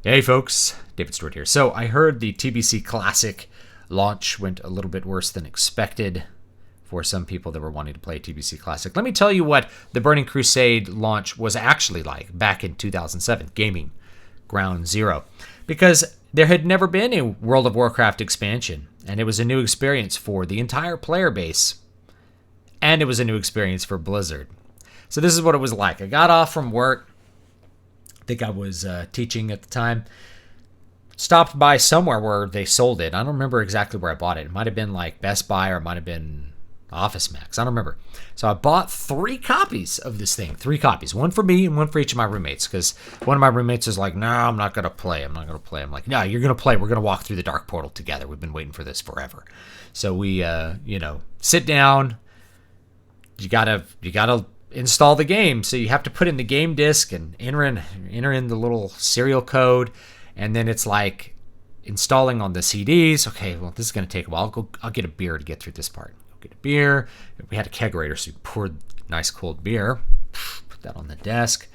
Hey folks, David Stewart here. So I heard the TBC Classic launch went a little bit worse than expected for some people that were wanting to play TBC Classic. Let me tell you what the Burning Crusade launch was actually like back in 2007, Gaming Ground Zero. Because there had never been a World of Warcraft expansion, and it was a new experience for the entire player base, and it was a new experience for Blizzard. So this is what it was like. I got off from work. I think I was teaching at the time. Stopped by somewhere where they sold it. I don't remember exactly where I bought it. It might have been like Best Buy or it might have been Office Max. I don't remember. So I bought 3 copies of this thing. 3 copies. One for me and one for each of my roommates. Because one of my roommates is like, no, I'm not going to play. I'm like, no, you're going to play. We're going to walk through the Dark Portal together. We've been waiting for this forever. So we, sit down. You gotta install the game. So you have to put in the game disc and enter in the little serial code, and then it's like installing on the CDs. Okay, well, this is going to take a while. I'll get a beer to get through this part. Go get a beer. We had a kegerator, so we poured nice cold beer. Put that on the desk.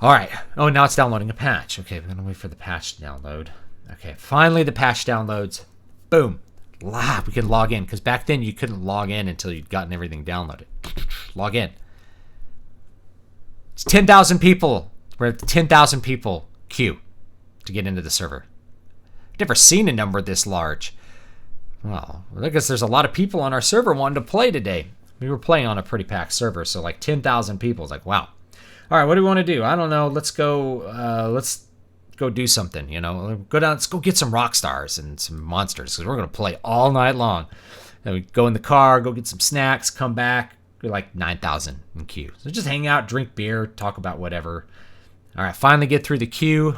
All right. Oh, now it's downloading a patch. Okay, we're going to wait for the patch to download. Okay, finally the patch downloads. Boom. We can log in, because back then you couldn't log in until you'd gotten everything downloaded. Log in. It's 10,000 people. We're at the 10,000 people queue to get into the server. I've never seen a number this large. Well, I guess there's a lot of people on our server wanting to play today. We were playing on a pretty packed server, so like 10,000 people. It's like, wow. All right, what do we want to do? I don't know. Let's go do something, go down, let's go get some rock stars and some monsters, because we're going to play all night long. Then we go in the car, go get some snacks, come back. We're like 9,000 in queue. So just hang out, drink beer, talk about whatever. All right, finally get through the queue.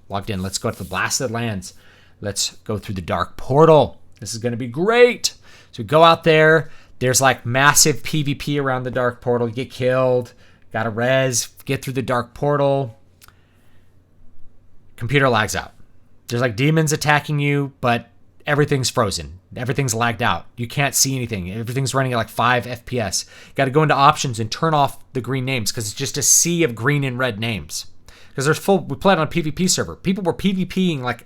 Logged in. Let's go to the Blasted Lands. Let's go through the Dark Portal. This is going to be great. So we go out there. There's like massive PvP around the Dark Portal. You get killed. Got to res. Get through the Dark Portal. Computer lags out. There's like demons attacking you, but everything's frozen. Everything's lagged out. You can't see anything. Everything's running at like 5 FPS. Got to go into options and turn off the green names, because it's just a sea of green and red names. Because we played on a PvP server. People were PvPing like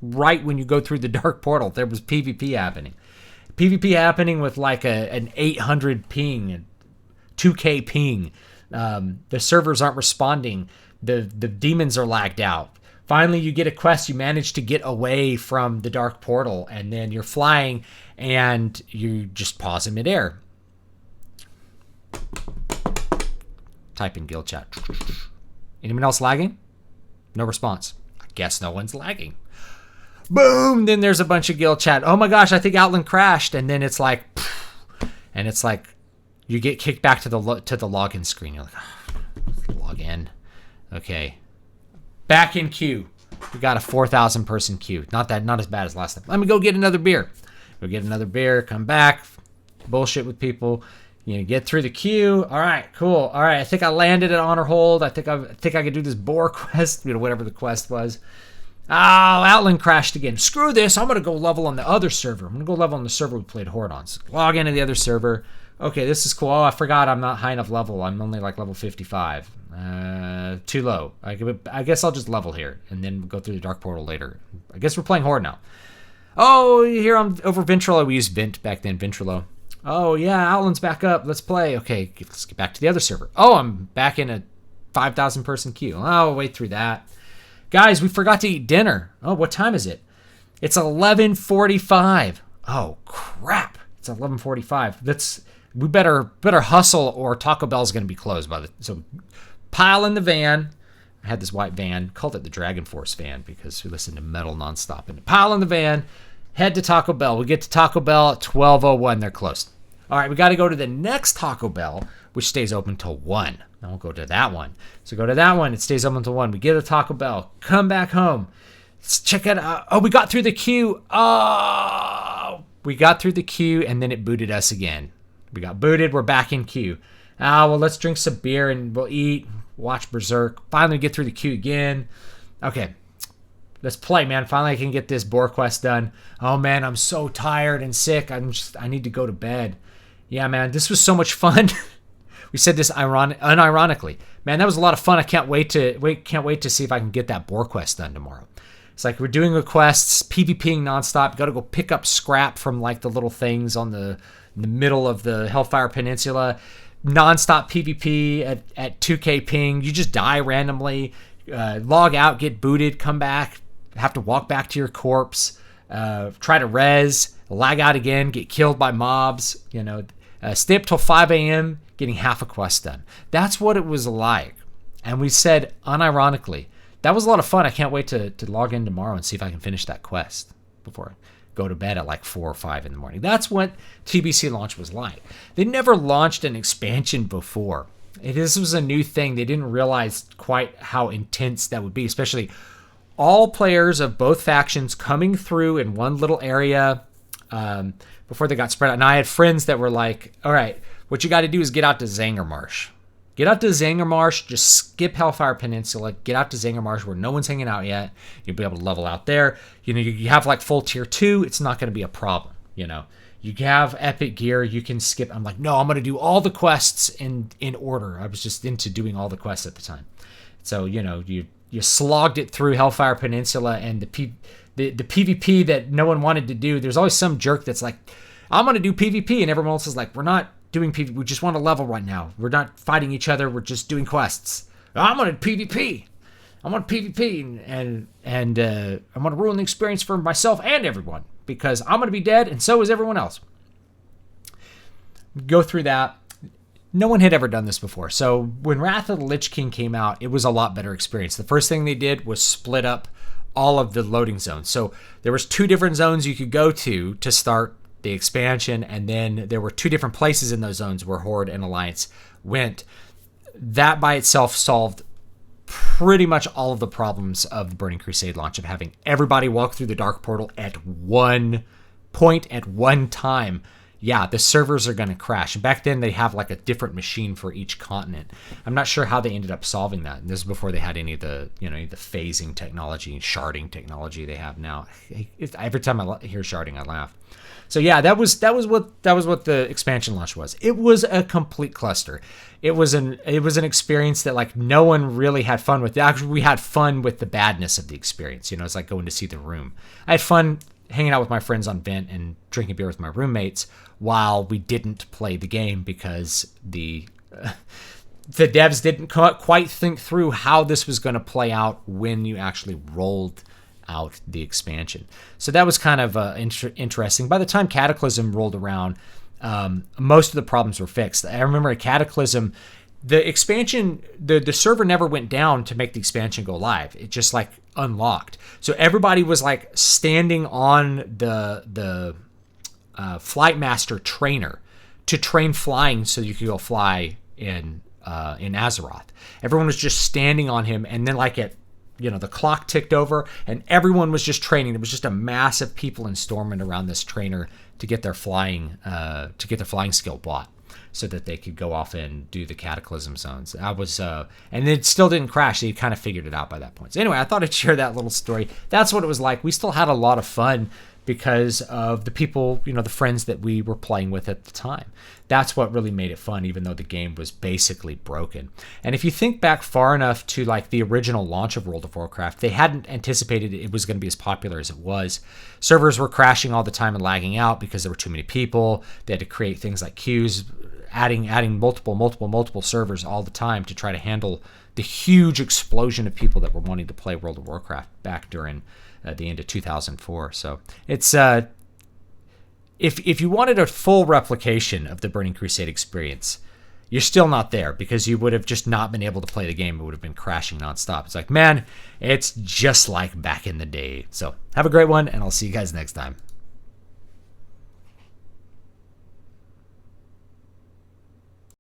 right when you go through the Dark Portal. There was PvP happening. PvP happening with like an 800 ping, 2K ping. The servers aren't responding. The demons are lagged out. Finally, you get a quest. You manage to get away from the Dark Portal, and then you're flying, and you just pause in midair. Type in guild chat. Anyone else lagging? No response. I guess no one's lagging. Boom! Then there's a bunch of guild chat. Oh my gosh, I think Outland crashed, and then it's like, you get kicked back to the login screen. You're like, log in. Okay. Back in queue. We got a 4,000 person queue. Not as bad as last time. Let me go get another beer. Go get another beer. Come back. Bullshit with people. Get through the queue. All right, cool. All right, I think I landed at honor hold. I think I could do this boar quest. Whatever the quest was. Oh, Outland crashed again. Screw this. I'm gonna go level on the other server. I'm gonna go level on the server we played Horde on. So log into the other server. Okay, this is cool. Oh, I forgot I'm not high enough level. I'm only like level 55. Too low. I guess I'll just level here and then go through the Dark Portal later. I guess we're playing Horde now. Oh, here I'm over Ventrilo. We used Vent back then, Ventrilo. Oh, yeah, Outland's back up. Let's play. Okay, let's get back to the other server. Oh, I'm back in a 5,000 person queue. Oh, I'll wait through that. Guys, we forgot to eat dinner. Oh, what time is it? It's 11:45. Oh, crap. It's 11:45. We better hustle, or Taco Bell's going to be closed so pile in the van. I had this white van, called it the Dragon Force van because we listened to metal nonstop. And pile in the van, head to Taco Bell. We get to Taco Bell at 12:01. They're closed. All right, we got to go to the next Taco Bell, which stays open till 1. Now we'll go to that one. So go to that one. It stays open till 1. We get to Taco Bell. Come back home. Let's check it out. Oh, we got through the queue. Oh, we got through the queue, and then it booted us again. We got booted. We're back in queue. Well, let's drink some beer, and we'll eat, watch Berserk. Finally get through the queue again. Okay. Let's play, man. Finally I can get this boar quest done. Oh, man, I'm so tired and sick. I need to go to bed. Yeah, man, this was so much fun. We said this unironically. Man, that was a lot of fun. I can't wait to see if I can get that boar quest done tomorrow. It's like we're doing requests, PvPing nonstop. Got to go pick up scrap from like the little things on in the middle of the Hellfire Peninsula. Nonstop PvP at 2K ping. You just die randomly, log out, get booted, come back, have to walk back to your corpse, try to res, lag out again, get killed by mobs. Stay up till 5 a.m. getting half a quest done. That's what it was like. And we said unironically, that was a lot of fun. I can't wait to log in tomorrow and see if I can finish that quest before I go to bed at like 4 or 5 in the morning. That's what TBC launch was like. They never launched an expansion before. This was a new thing. They didn't realize quite how intense that would be, especially all players of both factions coming through in one little area before they got spread out. And I had friends that were like, all right, what you got to do is get out to Zangermarsh. Get out to Zangermarsh, just skip Hellfire Peninsula, get out to Zangermarsh where no one's hanging out yet. You'll be able to level out there. You have like full tier 2, it's not going to be a problem. You have epic gear, you can skip. I'm like, no, I'm going to do all the quests in order. I was just into doing all the quests at the time. So, you slogged it through Hellfire Peninsula and the PvP that no one wanted to do. There's always some jerk that's like, I'm going to do PvP, and everyone else is like, we're not doing PvP. We just want to level right now. We're not fighting each other. We're just doing quests. I'm on a PvP. I'm on PvP, and I'm going to ruin the experience for myself and everyone because I'm going to be dead, and so is everyone else. Go through that. No one had ever done this before. So when Wrath of the Lich King came out, it was a lot better experience. The first thing they did was split up all of the loading zones. So there was 2 different zones you could go to start the expansion, and then there were 2 different places in those zones where Horde and Alliance went. That by itself solved pretty much all of the problems of the Burning Crusade launch, of having everybody walk through the Dark Portal at one point at one time. Yeah, the servers are going to crash. And back then they have like a different machine for each continent. I'm not sure how they ended up solving that. And this is before they had any of the, the phasing technology and sharding technology they have now. Every time I hear sharding, I laugh. So yeah, that was what the expansion launch was. It was a complete cluster. It was an experience that like no one really had fun with. Actually, we had fun with the badness of the experience. It's like going to see The Room. I had fun hanging out with my friends on Vent and drinking beer with my roommates while we didn't play the game because the devs didn't quite think through how this was going to play out when you actually rolled out the expansion. So that was kind of interesting. By the time Cataclysm rolled around, most of the problems were fixed. I remember at Cataclysm, the expansion, the server never went down to make the expansion go live. It just like unlocked. So everybody was like standing on the Flight Master trainer to train flying so you could go fly in Azeroth. Everyone was just standing on him, and then like the clock ticked over and everyone was just training. It was just a mass of people in Stormwind around this trainer to get their flying skill bought so that they could go off and do the Cataclysm zones. And it still didn't crash. They kind of figured it out by that point. So anyway, I thought I'd share that little story. That's what it was like. We still had a lot of fun because of the people, the friends that we were playing with at the time. That's what really made it fun, even though the game was basically broken. And if you think back far enough to like the original launch of World of Warcraft, they hadn't anticipated it was going to be as popular as it was. Servers were crashing all the time and lagging out because there were too many people. They had to create things like queues, adding multiple servers all the time to try to handle the huge explosion of people that were wanting to play World of Warcraft back during the end of 2004. So it's if you wanted a full replication of the Burning Crusade experience, you're still not there because you would have just not been able to play the game. It would have been crashing nonstop. It's like, man, it's just like back in the day. So have a great one, and I'll see you guys next time.